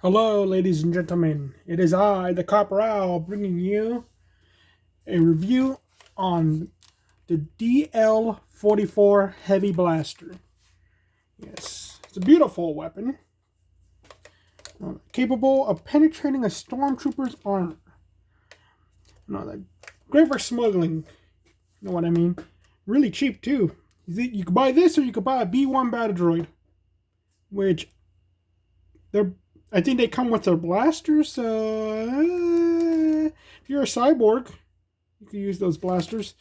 Hello, ladies and gentlemen. It is I, the Corporal, bringing you a review on the DL-44 Heavy Blaster. Yes, it's a beautiful weapon, capable of penetrating a stormtrooper's armor. Great for smuggling. You know what I mean? Really cheap too. You could buy this, or you could buy a B1 battle droid, which I think they come with their blasters, so if you're a cyborg, you can use those blasters.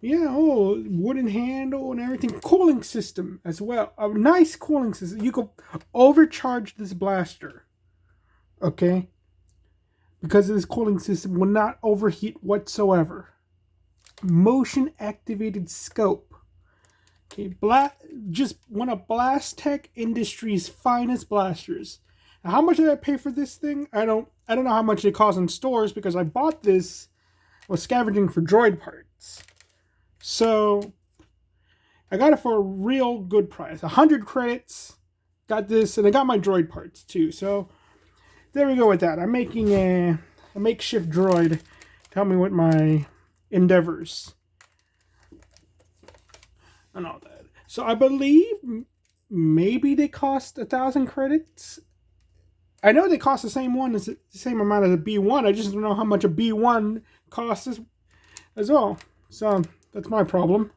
Yeah, oh, wooden handle and everything. Cooling system as well. A nice cooling system. You could overcharge this blaster, okay? Because this cooling system will not overheat whatsoever. Motion activated scope. Okay, just one of Blastech Industries' finest blasters. Now, how much did I pay for this thing? I don't know how much it costs in stores because I bought this. I was scavenging for Droid parts, so I got it for a real good price. 100 credits. Got this, and I got my Droid parts too. So there we go with that. I'm making a makeshift droid to help me with my endeavors and all that. So I believe maybe they cost 1,000 credits. I know they cost the same amount as a B1. I just don't know how much a B1 costs as well. So that's my problem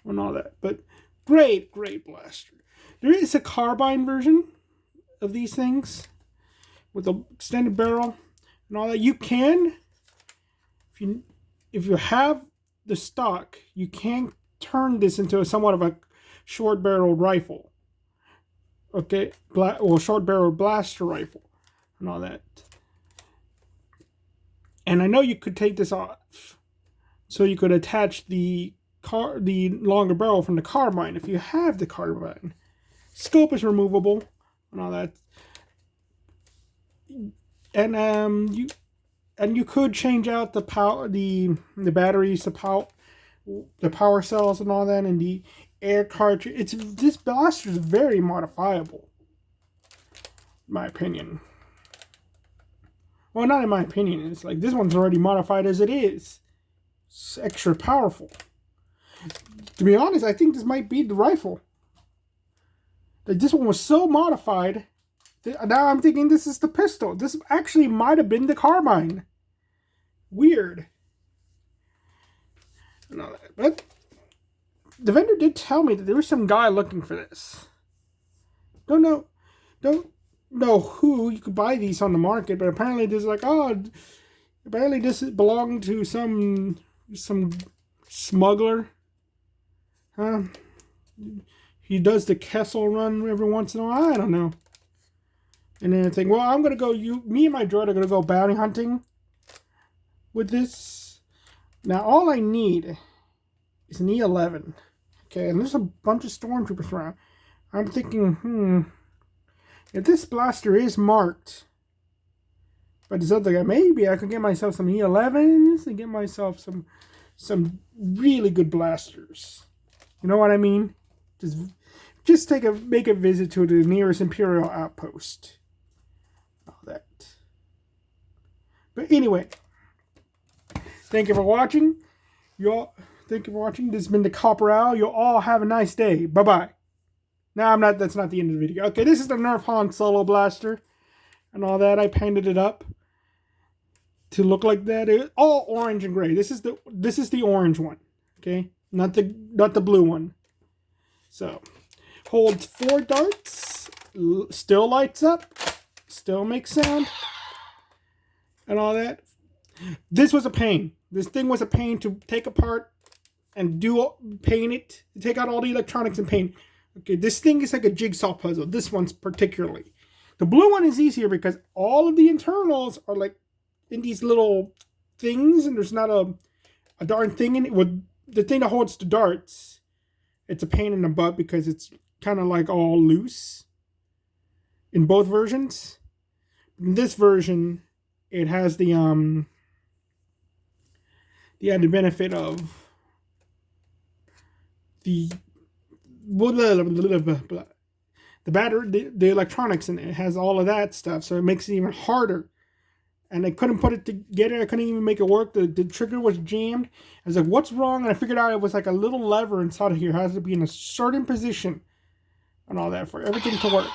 and all that. But great blaster. There is a carbine version of these things with the extended barrel and all that. You can, if you have the stock, you can turn this into somewhat of a short barrel rifle. Okay, short barrel blaster rifle and all that. And I know you could take this off, so you could attach the longer barrel from the carbine if you have the carbine. Scope is removable and all that. And you could change out the power, the batteries, the power cells and all that, and the air cartridge. This blaster is very modifiable, in my opinion. Well, not in my opinion. It's like this one's already modified as it is. It's extra powerful. To be honest, I think this might be the rifle. Like, this one was so modified that now I'm thinking this is the pistol. This actually might have been the carbine. Weird. But the vendor did tell me that there was some guy looking for this. Don't know who you could buy these on the market, but apparently this is like, apparently this belonged to some smuggler. Huh? He does the Kessel run every once in a while. I don't know. And then I think, well, I'm gonna go. Me and my droid are gonna go bounty hunting with this. Now, all I need is an E11. Okay, and there's a bunch of stormtroopers around. I'm thinking, if this blaster is marked by this other guy, maybe I could get myself some E11s and get myself some really good blasters. You know what I mean? Just make a visit to the nearest Imperial outpost. All that. But anyway, thank you for watching. Thank you for watching. This has been the Corporal. You'll all have a nice day. Bye-bye. No, that's not the end of the video. Okay, this is the Nerf Han Solo blaster and all that. I painted it up to look like that. It's all orange and gray. This is the orange one. Okay? Not the blue one. So, holds 4 darts, still lights up, still makes sound, and all that. This was a pain. This thing was a pain to take apart and paint it, take out all the electronics and paint. Okay, this thing is like a jigsaw puzzle. This one's particularly. The blue one is easier because all of the internals are like in these little things, and there's not a darn thing in it. With the thing that holds the darts, it's a pain in the butt because it's kind of like all loose in both versions. In this version, it has the added benefit of the the battery, the electronics in it. It has all of that stuff, so it makes it even harder. And I couldn't put it together. I couldn't even make it work. The trigger was jammed. I was like, what's wrong? And I figured out it was like a little lever inside of here. It has to be in a certain position and all that for everything to work.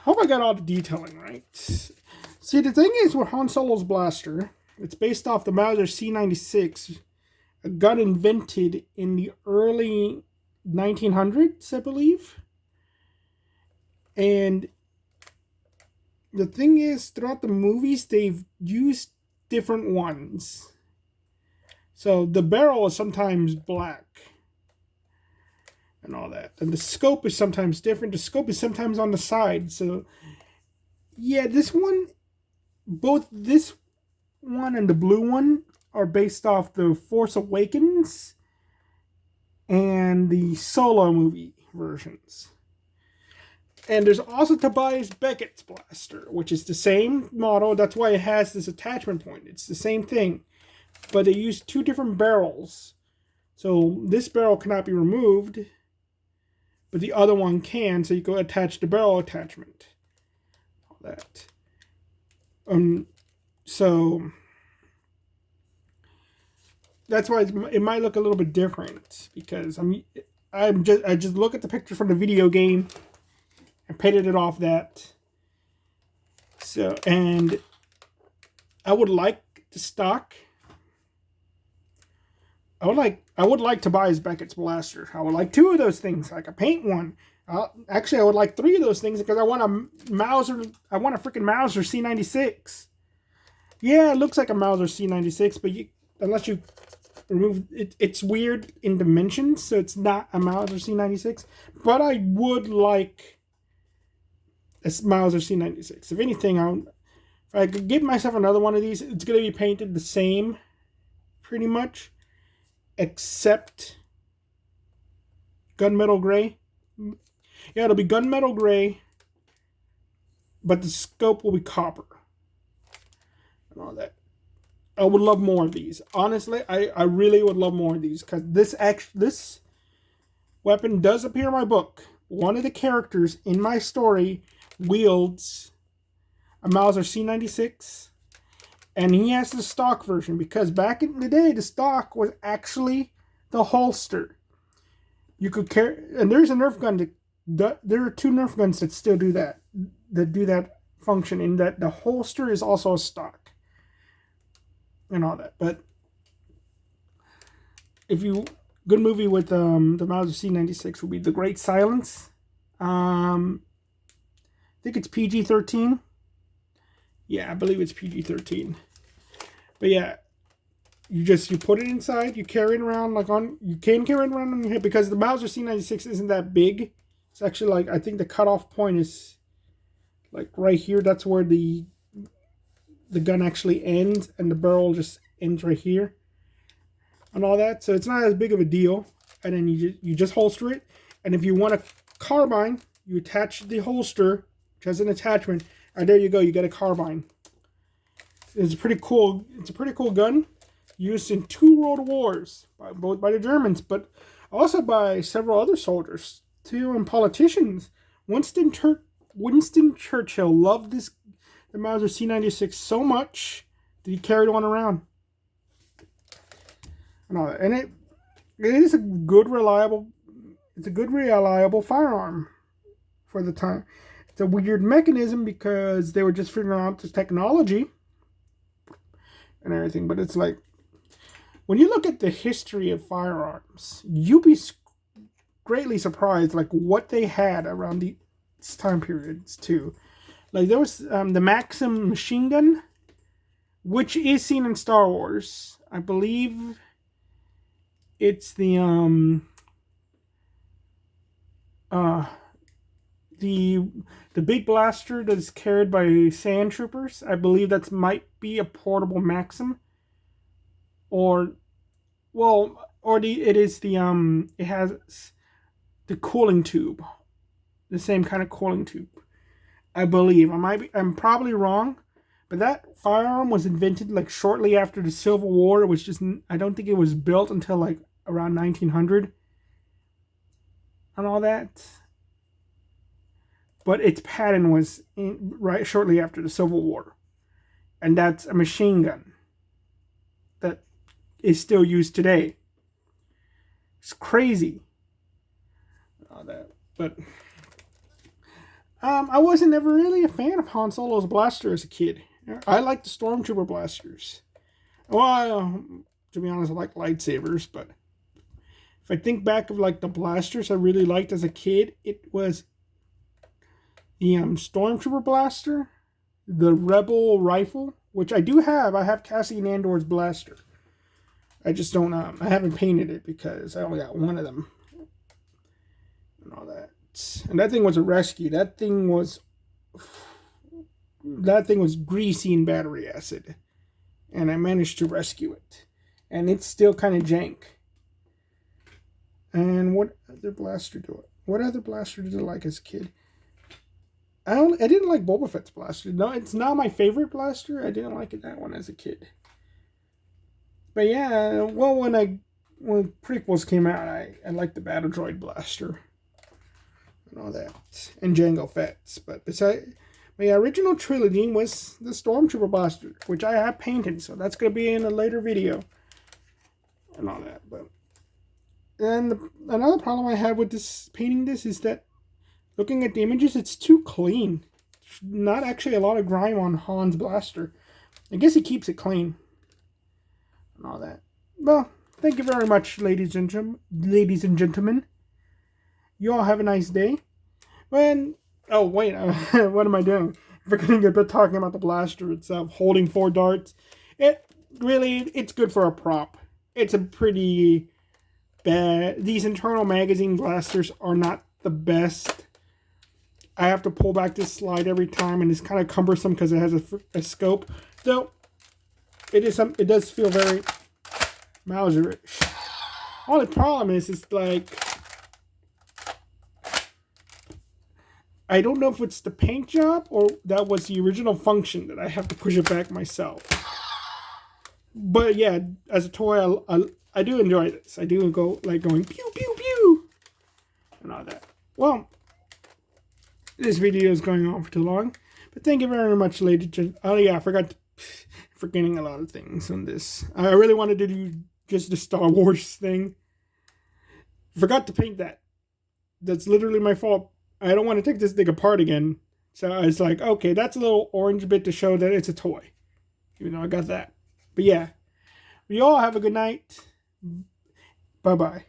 Hope I got all the detailing right. See, the thing is with Han Solo's blaster, it's based off the Mauser C96, a gun invented in the early 1900s, I believe. And the thing is, throughout the movies, they've used different ones. So the barrel is sometimes black and all that. And the scope is sometimes different. The scope is sometimes on the side. So, yeah, this one, both this one and the blue one are based off the Force Awakens and the Solo movie versions. And there's also Tobias Beckett's blaster, which is the same model. That's why it has this attachment point. It's the same thing. But they use two different barrels. So this barrel cannot be removed, but the other one can. So you go attach the barrel attachment. All that. So that's why it might look a little bit different, because I just look at the picture from the video game and painted it off that. So, and I would like the stock. I would like Tobias Beckett's blaster. I would like 2 of those things. I could paint one. Actually, I would like 3 of those things, because I want a Mauser. I want a freaking Mauser C96. Yeah, it looks like a Mauser C96, but unless you remove it, it's weird in dimensions, so it's not a Mauser C96. But I would like a Mauser C96. If anything, if I could get myself another one of these, it's going to be painted the same, pretty much, except gunmetal gray. Yeah, it'll be gunmetal gray, but the scope will be copper and all that. I would love more of these. Honestly, I really would love more of these, because this weapon does appear in my book. One of the characters in my story wields a Mauser C96, and he has the stock version, because back in the day, the stock was actually the holster. You could carry, and there's a Nerf gun there are 2 Nerf guns that still do that function, in that the holster is also a stock and all that. But good movie with the Mauser C96 would be The Great Silence. I think it's PG-13. Yeah, I believe it's PG-13. But yeah, you put it inside, you carry it around you can carry it around on your hip, because the Mauser C96 isn't that big. It's actually I think the cutoff point is right here. That's where the gun actually ends, and the barrel just ends right here and all that. So it's not as big of a deal. And then you just holster it. And if you want a carbine, you attach the holster, which has an attachment, and there you go, you get a carbine. It's pretty cool. It's a pretty cool gun, used in 2 world wars, both by the Germans, but also by several other soldiers too, and politicians. Winston Churchill loved the Mauser C96 so much that he carried one around. And it is a good reliable firearm for the time. It's a weird mechanism, because they were just figuring out the technology and everything, but it's when you look at the history of firearms, you'll be greatly surprised what they had around these time periods too. There was the Maxim machine gun, which is seen in Star Wars. I believe it's the big blaster that is carried by sand troopers. I believe that might be a portable Maxim, it has the cooling tube, the same kind of cooling tube, I believe. I'm probably wrong, but that firearm was invented shortly after the Civil War. It was I don't think it was built until around 1900 and all that. but its patent was right shortly after the Civil War. And that's a machine gun that is still used today. It's crazy. All that, but I wasn't ever really a fan of Han Solo's blaster as a kid. I liked the Stormtrooper blasters. Well, to be honest, I like lightsabers, but if I think back of like the blasters I really liked as a kid, it was the Stormtrooper blaster, the Rebel rifle, which I do have. I have Cassian Andor's blaster. I just don't. I haven't painted it because I only got one of them, and all that. And that thing was a rescue. That thing was greasy in battery acid, and I managed to rescue it. And it's still kind of jank. And what other blaster do it? What other blaster did I like as a kid? I didn't like Boba Fett's blaster. No, it's not my favorite blaster. I didn't like that one as a kid. But yeah, well, when prequels came out, I liked the Battle Droid blaster and all that, and Jango Fett's. But besides, my original trilogy was the Stormtrooper blaster, which I have painted, so that's gonna be in a later video and all that. But another problem I had with this painting this is that looking at the images, it's too clean. Not actually a lot of grime on Han's blaster. I guess he keeps it clean and all that. Well, thank you very much, ladies and gentlemen. You all have a nice day. Oh wait, what am I doing? Forgetting about talking about the blaster itself, holding 4 darts. It's good for a prop. It's a pretty bad. These internal magazine blasters are not the best. I have to pull back this slide every time, and it's kind of cumbersome because it has a scope. Though it does feel very Mauser-ish. Only problem is like I don't know if it's the paint job or that was the original function that I have to push it back myself. But yeah, as a toy, I do enjoy this. I do like going pew pew pew and all that. Well, this video is going on for too long, but thank you very much, ladies and gentlemen. Oh yeah, I forgot. Forgetting a lot of things on this. I really wanted to do just the Star Wars thing. Forgot to paint that. That's literally my fault. I don't want to take this thing apart again. So I was like, okay, that's a little orange bit to show that it's a toy. Even though I got that. But yeah. You all have a good night. Bye-bye.